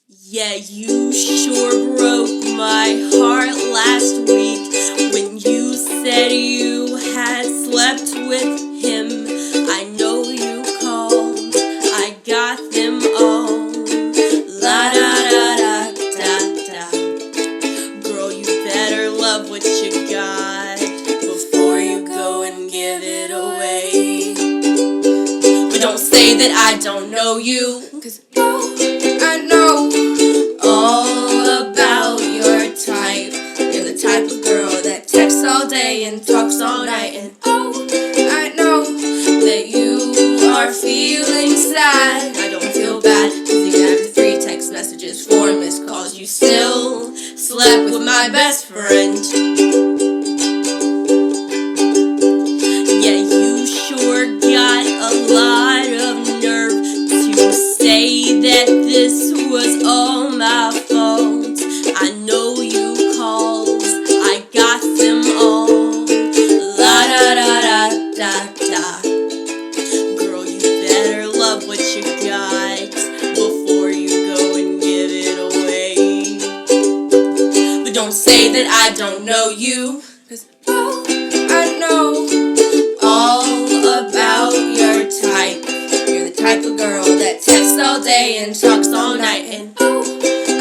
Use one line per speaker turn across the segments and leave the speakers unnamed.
Yeah, you sure broke my heart last week when you said you had slept with him. I know you called, I got them all. La da da da da da. Girl, you better love what you got before you go and give it away. But don't say that I don't know you, 'cause I know all about your type. You're the type of girl that texts all day and talks all night. And I know that you are feeling sad. I don't feel bad, 'cause even after 3 text messages, 4 missed calls, you still slept with my best friend. Yeah, you sure got a lot of nerve to say that this was all my fault. I know you called, I got them all. La da da da da da. Girl, you better love what you got before you go and give it away. But don't say that I don't know you, 'cause I know all about your type. You're the type of girl that texts all day and talks all night. And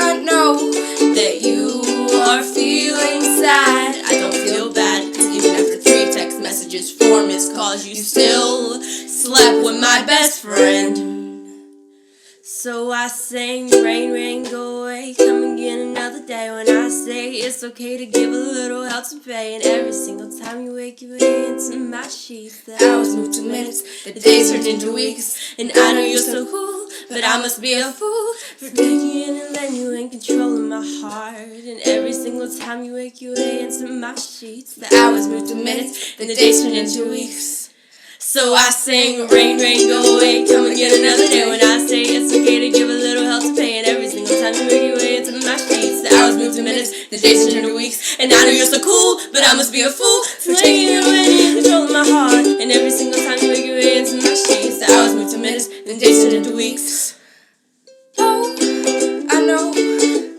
I know that you are feeling sad. I don't feel bad, 'cause even after 3 text messages, 4 missed calls, you still slept with my best friend. So I sang, rain, rain, go away, come again another day. When I say it's okay to give a little help to pay, and every single time you wake your way into my sheets, the hours move to minutes, the days turn into weeks. And I know you're so cool, but I must be a fool for taking in and letting you in control of my heart. And every single time you wake your way into my sheets, the hours move to minutes, and the days turn into weeks. So I sing, rain, rain, go away, come again another day. When I say it's okay to give a little help to pay, and every single time you make your way into my sheets, the hours move to minutes, the days turn to weeks. And I know you're so cool, but I must be a fool for taking you in control of my heart. And every single time you make your way into my sheets, the hours move to minutes, the days turn into weeks. I know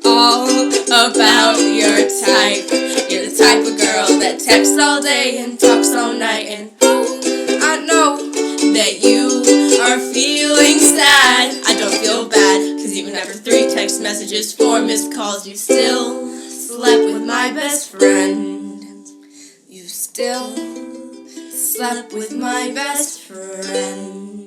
all about your type. You're the type of girl that texts all day and talks all night. And I know that you are feeling sad. I don't feel bad, 'cause even after 3 text messages, 4 missed calls, you still slept with my best friend. You still slept with my best friend.